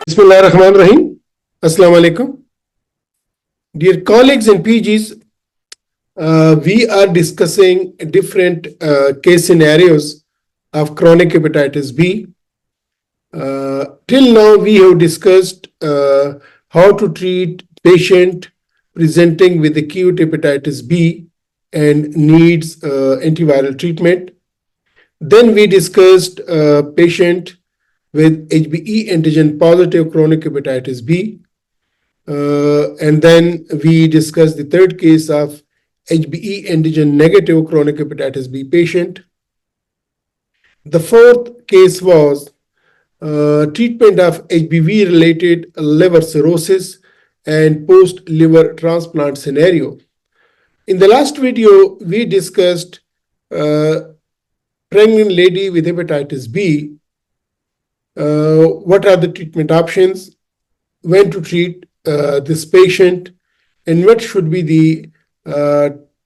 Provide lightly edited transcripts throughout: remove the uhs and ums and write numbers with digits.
Bismillahirrahmanirrahim. Assalamu alaikum. Dear colleagues and PGs, we are discussing different case scenarios of chronic hepatitis B. Till now, we have discussed how to treat patient presenting with acute hepatitis B and needs antiviral treatment. Then we discussed patient with HBe antigen positive chronic hepatitis B. And then we discussed the third case of HBe antigen negative chronic hepatitis B patient. The fourth case was treatment of HBV related liver cirrhosis and post liver transplant scenario. In the last video, we discussed pregnant lady with hepatitis B. What are the treatment options, when to treat this patient, and what should be the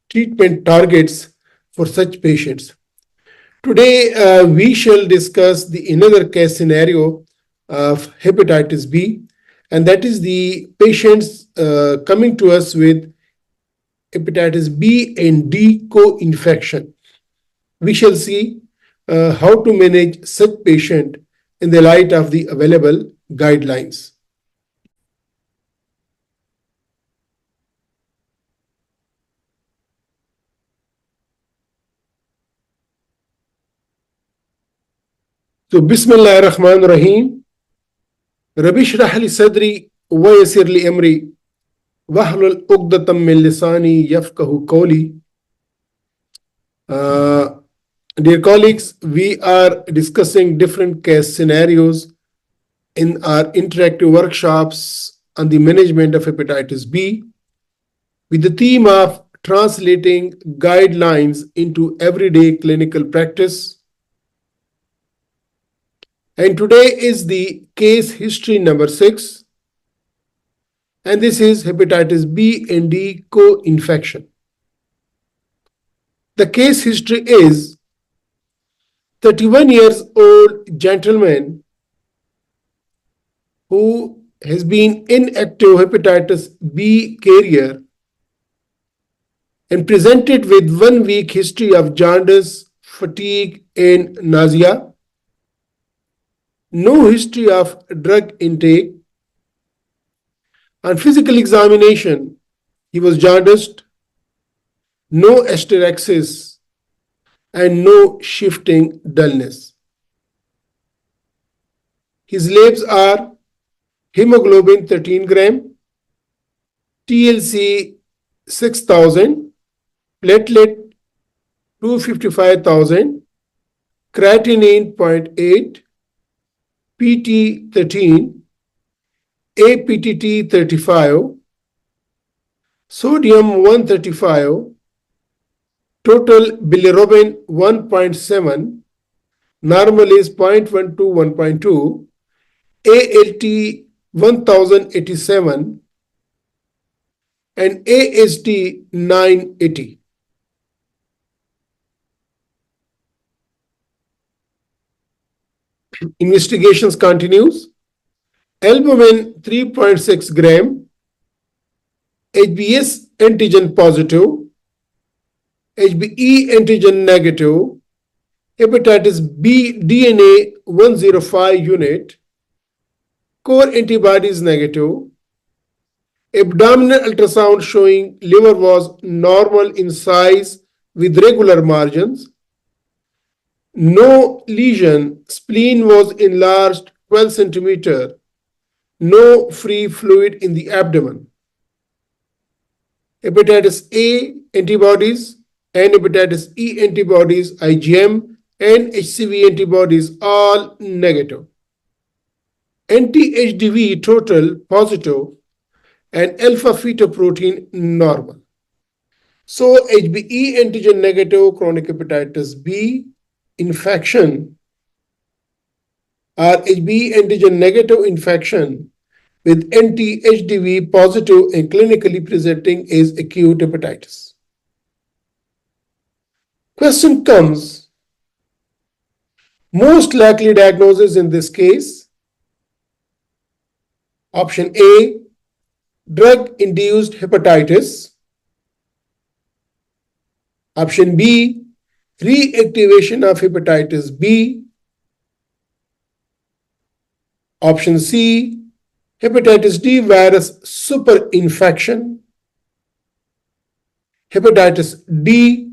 treatment targets for such patients. Today, we shall discuss another case scenario of hepatitis B, and that is the patients coming to us with hepatitis B and D co-infection. We shall see how to manage such patient in the light of the available guidelines. So, Bismillah ar-Rahman ar-Rahim. Rabbi shrah li sadri wa yassir li amri wahlul uqdatam min lisani yafqahu qawli. Dear colleagues, we are discussing different case scenarios in our interactive workshops on the management of hepatitis B with the theme of translating guidelines into everyday clinical practice. And today is the case history number 6, and this is hepatitis B and D co-infection. The case history is 31 years old gentleman who has been inactive hepatitis B carrier and presented with 1 week history of jaundice, fatigue, and nausea. No history of drug intake. On physical examination, he was jaundiced, no asterexis, and no shifting dullness. His labs are hemoglobin 13 gram, TLC 6,000, platelet 255,000, creatinine 0.8, PT 13, APTT 35, sodium 135, total bilirubin 1.7, normal is 0.1 to 1.2, ALT 1087, and AST 980. Investigations continues. Albumin 3.6 gram, HBs antigen positive, HBe antigen negative, hepatitis B DNA 105 unit, core antibodies negative, abdominal ultrasound showing liver was normal in size with regular margins, no lesion, spleen was enlarged 12 centimeter, no free fluid in the abdomen. Hepatitis A antibodies and hepatitis E antibodies, IgM, and HCV antibodies all negative. Anti-HDV total positive and alpha fetoprotein normal. So HBe antigen negative chronic hepatitis B infection or HBe antigen negative infection with anti-HDV positive and clinically presenting is acute hepatitis. Question comes, most likely diagnosis in this case, Option A, drug-induced hepatitis. Option B, reactivation of hepatitis B. Option C, hepatitis D virus superinfection. Hepatitis D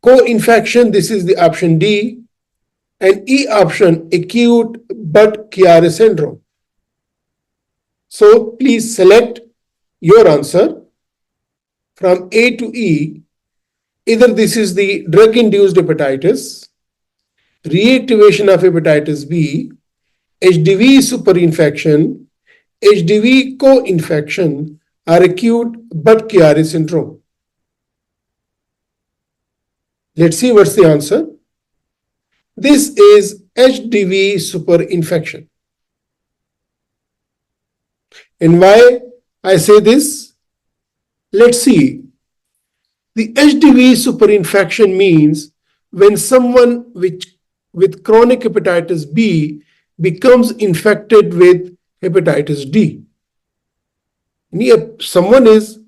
co-infection, this is the option D. And E option, acute Budd-Chiari syndrome. So please select your answer from A to E. Either this is the drug-induced hepatitis, reactivation of hepatitis B, HDV superinfection, HDV co-infection, or acute Budd-Chiari syndrome. Let's see what's the answer. This is HDV superinfection. And why I say this? Let's see. The HDV superinfection means when someone with chronic hepatitis B becomes infected with hepatitis D. If someone is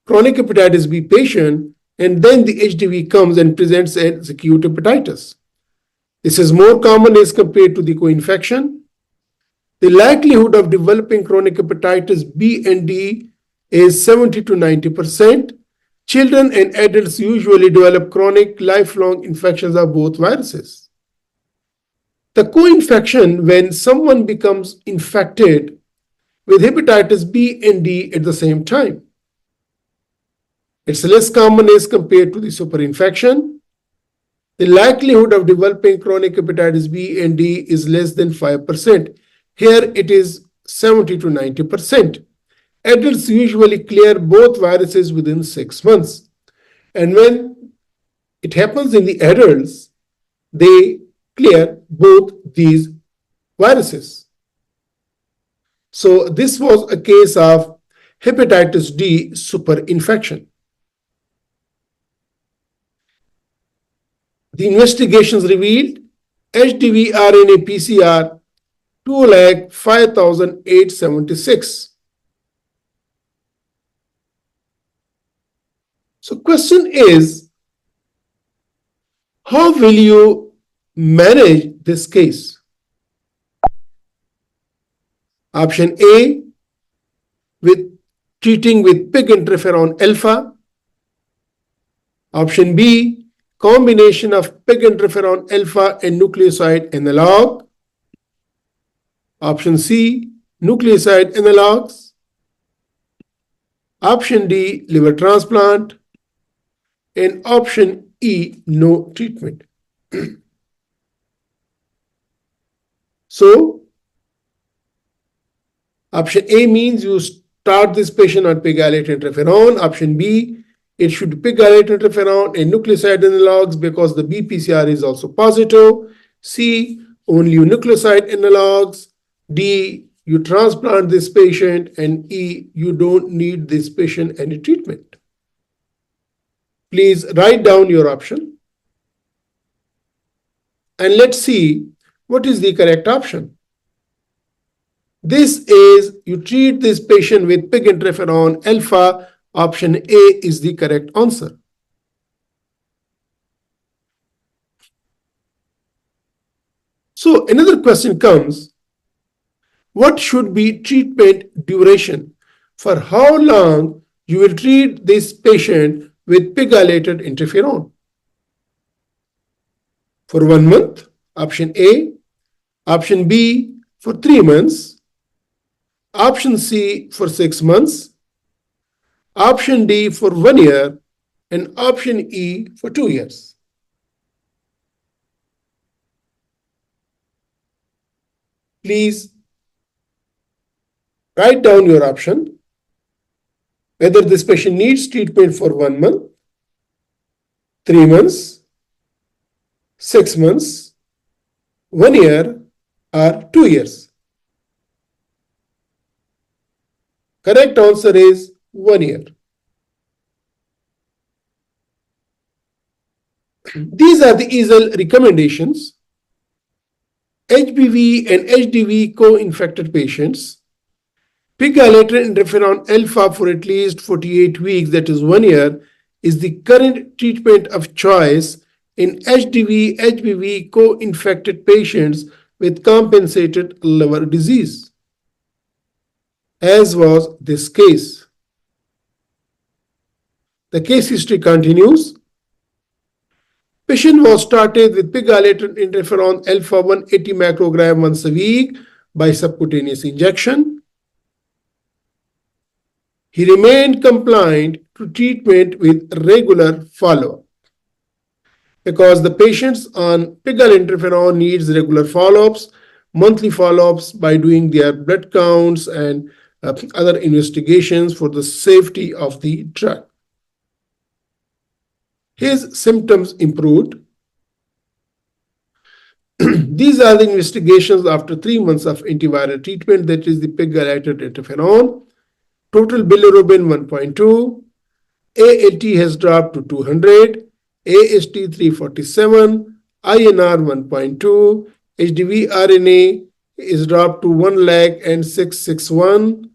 chronic hepatitis B patient and then the HDV comes and presents as acute hepatitis. This is more common as compared to the co-infection. The likelihood of developing chronic hepatitis B and D is 70 to 90%. Children and adults usually develop chronic lifelong infections of both viruses. The co-infection, when someone becomes infected with hepatitis B and D at the same time. It's less common as compared to the superinfection. The likelihood of developing chronic hepatitis B and D is less than 5%. Here it is 70 to 90%. Adults usually clear both viruses within 6 months. And when it happens in the adults, they clear both these viruses. So this was a case of hepatitis D superinfection. The investigations revealed HDV RNA PCR 2,05,876. So question is, how will you manage this case? Option A, with treating with pig interferon alpha. Option B, combination of pig interferon alpha and nucleoside analog. Option C, nucleoside analogs. Option D, liver transplant. And option E, no treatment. So, option A means you start this patient on pegylated interferon. Option B, it should be pegylated interferon and nucleoside analogs because the BPCR is also positive. C, only nucleoside analogs. D, you transplant this patient. And E, you don't need this patient any treatment. Please write down your option. And let's see what is the correct option. This is, you treat this patient with pig interferon alpha. Option A is the correct answer. So another question comes, what should be treatment duration? For how long you will treat this patient with pegylated interferon? For 1 month, option A. Option B, for 3 months. Option C, for 6 months. Option D, for 1 year. And option E, for 2 years. Please write down your option, whether this patient needs treatment for 1 month, 3 months, 6 months, 1 year, or 2 years. Correct answer is 1 year. These are the EASL recommendations. HBV and HDV co-infected patients, pegylated interferon alpha for at least 48 weeks, that is 1 year, is the current treatment of choice in HDV-HBV co-infected patients with compensated liver disease, as was this case. The case history continues. Patient was started with pegylated interferon alpha 180 microgram once a week by subcutaneous injection. He remained compliant to treatment with regular follow-up. Because the patients on pegylated interferon needs regular follow-ups, monthly follow-ups by doing their blood counts and other investigations for the safety of the drug. His symptoms improved. These are the investigations after 3 months of antiviral treatment, that is the pegylated interferon. Total bilirubin 1.2, ALT has dropped to 200, AST 347, INR 1.2, HDV RNA is dropped to 1,0661,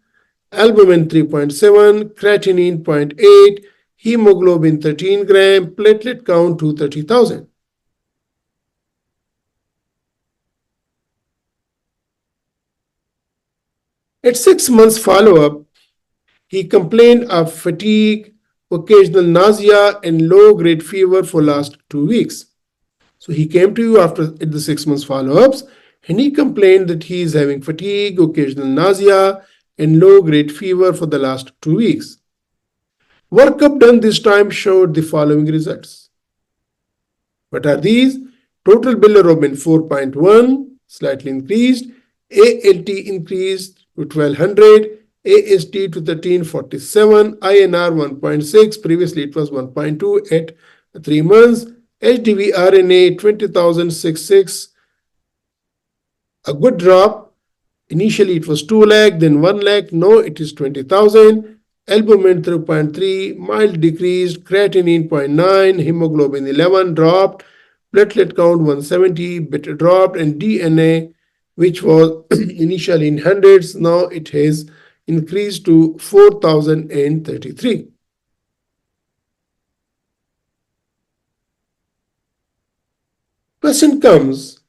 albumin 3.7, creatinine 0.8, hemoglobin 13 gram, platelet count 230,000. At 6 months follow-up, he complained of fatigue, occasional nausea, and low-grade fever for last 2 weeks. So he came to you after the 6 months follow-ups, and he complained that he is having fatigue, occasional nausea, and low-grade fever for the last 2 weeks. Workup done this time showed the following results. What are these? Total bilirubin 4.1, slightly increased, ALT increased to 1200, AST to 1347, INR 1.6, previously it was 1.2 at 3 months, HDV RNA 20,066, a good drop. Initially it was 2 lakh, then 1 lakh, no, it is 20,000, albumin 3.3, mild decreased, creatinine 0.9, hemoglobin 11 dropped, platelet count 170, beta dropped, and DNA, which was initially in hundreds, now it has increased to 4,033. Question comes,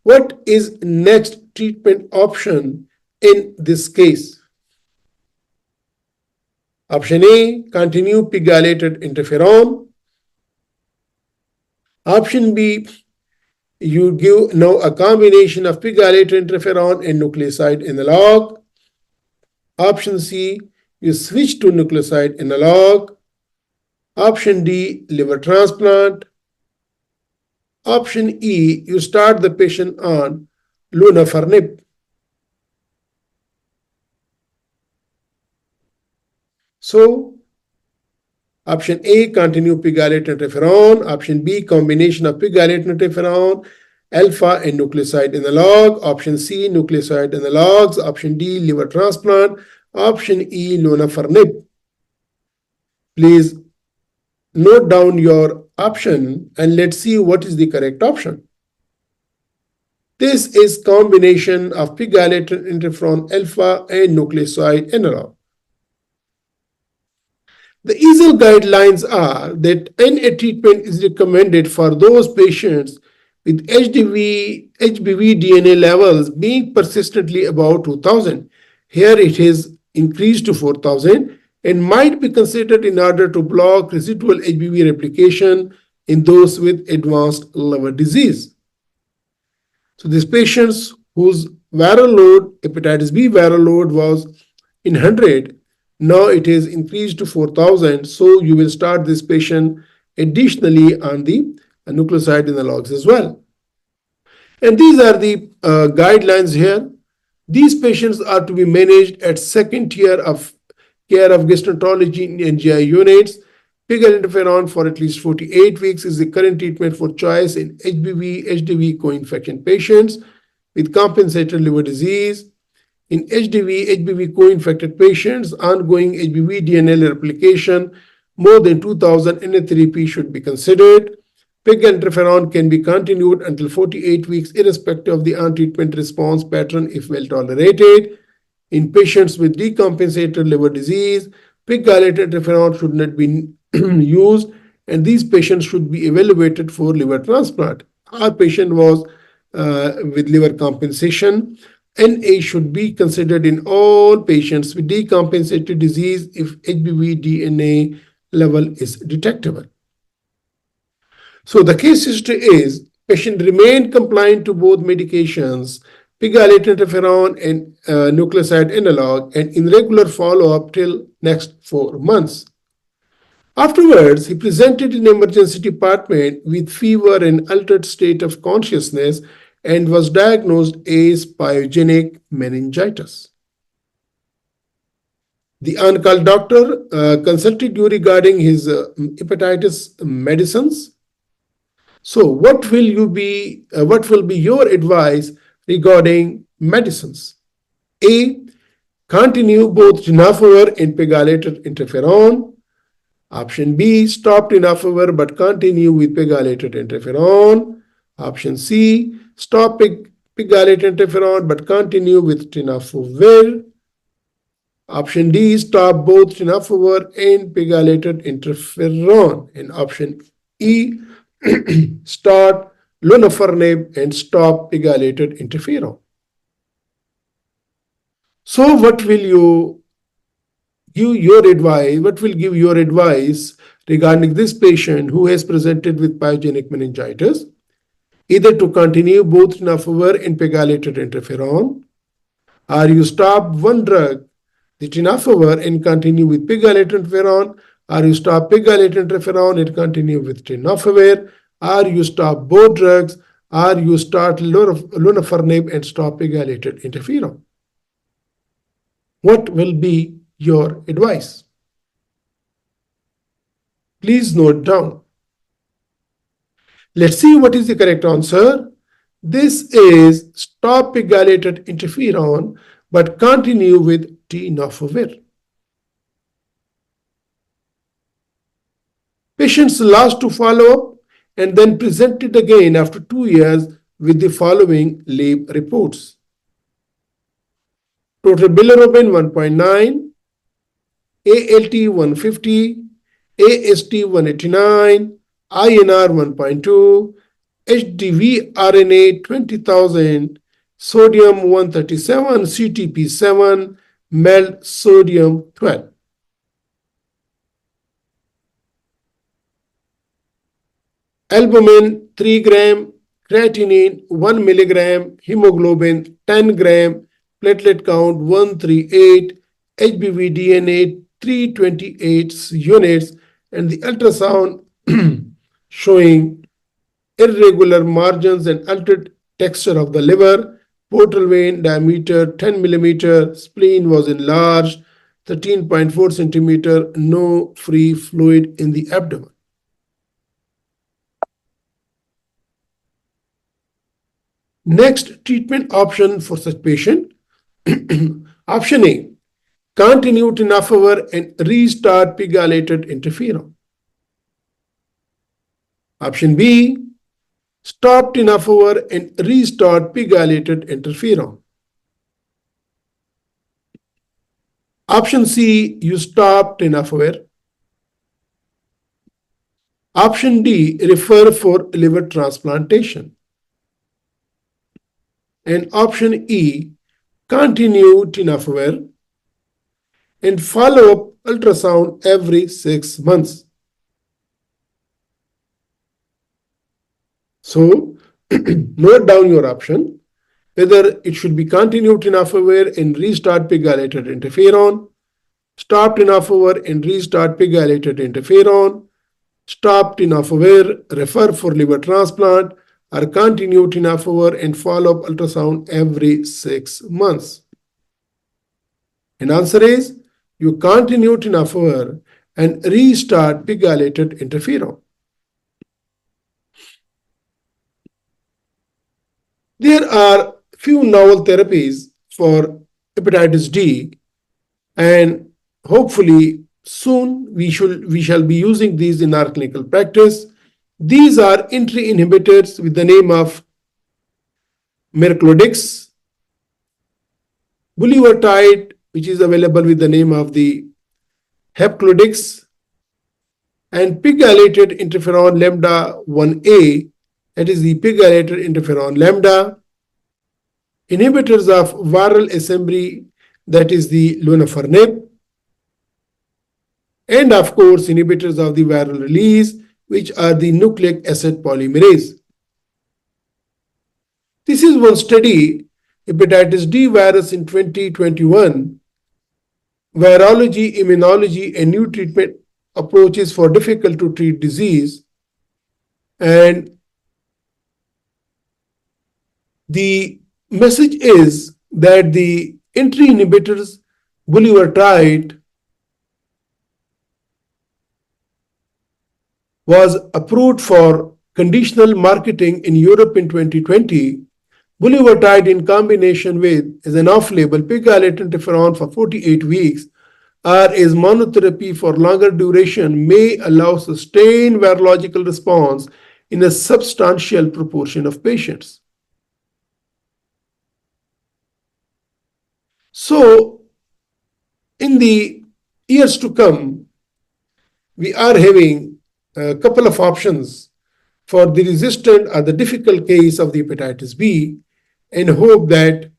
what is next treatment option in this case? Option A, continue pegylated interferon. Option B, you give now a combination of pegylated interferon and nucleoside analog. Option C, you switch to nucleoside analog. Option D, liver transplant. Option E, you start the patient on lunafarnib. So, option A, continue pegylated interferon. Option B, combination of pegylated interferon, alpha and nucleoside analog. Option C, nucleoside analogs. Option D, liver transplant. Option E, lunafarnib. Please note down your option and let's see what is the correct option. This is combination of pegylated interferon alpha and nucleoside analog. The EASL guidelines are that NA treatment is recommended for those patients with HBV DNA levels being persistently above 2,000. Here it is increased to 4,000 and might be considered in order to block residual HBV replication in those with advanced liver disease. So these patients whose viral load, hepatitis B viral load was in 100, now it is increased to 4,000. So you will start this patient additionally on the nucleoside analogs as well. And these are the guidelines here. These patients are to be managed at second tier of care of gastroenterology and GI units. Pegylated interferon for at least 48 weeks is the current treatment for choice in HBV-HDV co-infection patients with compensated liver disease. In HDV-HBV co-infected patients, ongoing HBV DNA replication more than 2,000 NA therapy should be considered. PEG interferon can be continued until 48 weeks, irrespective of the on-treatment response pattern if well tolerated. In patients with decompensated liver disease, PEG-dilated interferon should not be used, and these patients should be evaluated for liver transplant. Our patient was with liver compensation. NA should be considered in all patients with decompensated disease if HBV DNA level is detectable. So the case history is patient remained compliant to both medications, pegylated interferon and nucleoside analog, and in regular follow-up till next 4 months. Afterwards, he presented in emergency department with fever and altered state of consciousness and was diagnosed as pyogenic meningitis. The on-call doctor consulted you regarding his hepatitis medicines. So what will be your advice regarding medicines? A. Continue both tenofovir and pegylated interferon. Option B. Stop tenofovir but continue with pegylated interferon. Option C. Stop pegylated interferon but continue with tenofovir. Option D. Stop both tenofovir and pegylated interferon. And option E. Start lonafarnib and stop pegylated interferon. So what will give your advice regarding this patient who has presented with pyogenic meningitis? Either to continue both tenofovir and pegylated interferon, or you stop one drug, the tenofovir, and continue with pegylated interferon, or you stop pegylated interferon and continue with tenofovir, or you stop both drugs, or you start lonafarnib and stop pegylated interferon. What will be your advice? Please note down. Let's see what is the correct answer. This is stop pegylated interferon but continue with tenofovir. Patients last to follow up and then presented again after 2 years with the following lab reports. Total bilirubin 1.9, ALT 150, AST 189, INR 1.2, HDV RNA 20,000, sodium 137, CTP 7, MELD sodium 12. Albumin 3 gram, creatinine 1 milligram, hemoglobin 10 gram, platelet count 138, HBV DNA 328 units, and the ultrasound showing irregular margins and altered texture of the liver, portal vein diameter 10 millimeter, spleen was enlarged, 13.4 centimeter, no free fluid in the abdomen. Next treatment option for such patient. Option A, continue tenofovir and restart pegylated interferon. Option B, stop tenofovir and restart pegylated interferon. Option C, you stop tenofovir. Option D, refer for liver transplantation. And option E, continue tenofovir and follow up ultrasound every 6 months. So note down your option, whether it should be continue tenofovir and restart pegylated interferon, stop tenofovir and restart pegylated interferon, stop tenofovir, refer for liver transplant, or continue tenofovir and follow up ultrasound every 6 months. And answer is, you continue tenofovir and restart pegylated interferon. There are few novel therapies for hepatitis D, and hopefully soon we shall be using these in our clinical practice. These are entry inhibitors with the name of merclodix, bulevirtide, which is available with the name of the hepclodix, and pegylated interferon lambda 1A, that is the pegylated interferon lambda, inhibitors of viral assembly, that is the lonafarnib, and of course inhibitors of the viral release, which are the nucleic acid polymerase. This is one study, hepatitis D virus in 2021, virology, immunology, and new treatment approaches for difficult to treat disease. And the message is that the entry inhibitors, bulevirtide, was approved for conditional marketing in Europe in 2020. Bulevirtide in combination with as an off-label pegylated interferon for 48 weeks or as monotherapy for longer duration may allow sustained virological response in a substantial proportion of patients. So, in the years to come, we are having a couple of options for the resistant or the difficult case of the hepatitis B, and hope that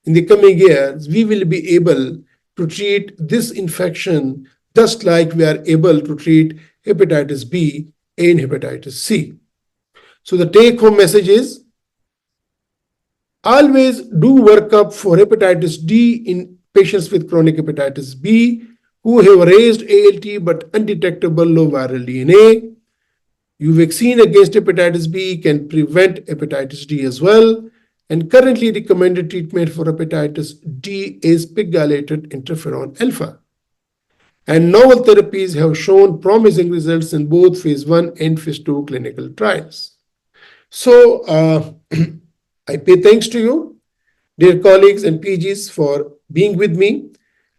in the coming years we will be able to treat this infection just like we are able to treat hepatitis B and hepatitis C. So the take-home message is always do workup for hepatitis D in patients with chronic hepatitis B who have raised ALT but undetectable low viral DNA. Your vaccine against hepatitis B can prevent hepatitis D as well. And currently recommended treatment for hepatitis D is pegylated interferon alpha. And novel therapies have shown promising results in both phase 1 and phase 2 clinical trials. So I pay thanks to you, dear colleagues and PGs, for being with me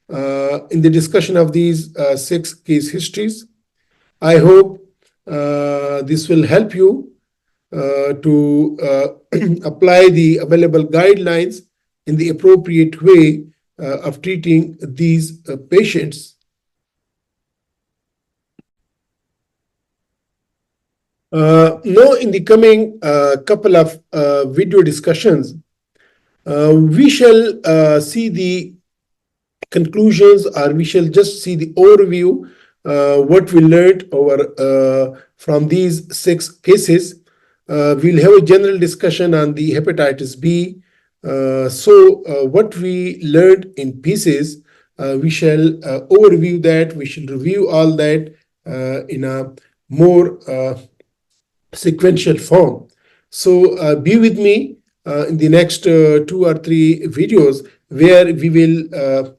in the discussion of these 6 case histories. I hope this will help you to apply the available guidelines in the appropriate way of treating these patients. Now, in the coming couple of video discussions, we shall see the conclusions, or we shall just see the overview, what we learned over from these 6 cases. We'll have a general discussion on the hepatitis B. What we learned in pieces, we shall overview that. We shall review all that in a more sequential form. So be with me in the next 2 or 3 videos where we will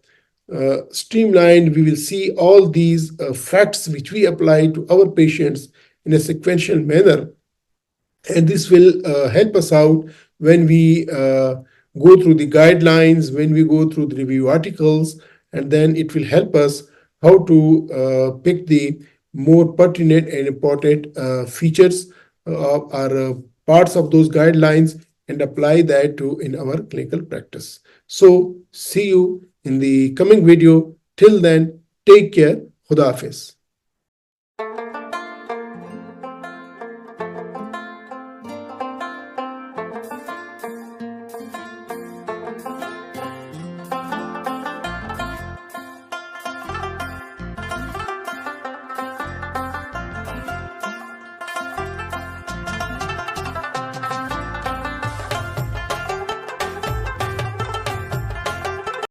streamline, we will see all these facts which we apply to our patients in a sequential manner. And this will help us out when we go through the guidelines, when we go through the review articles, and then it will help us how to pick the more pertinent and important features or parts of those guidelines and apply that to in our clinical practice. So see you in the coming video. Till then, take care. Khuda Hafiz.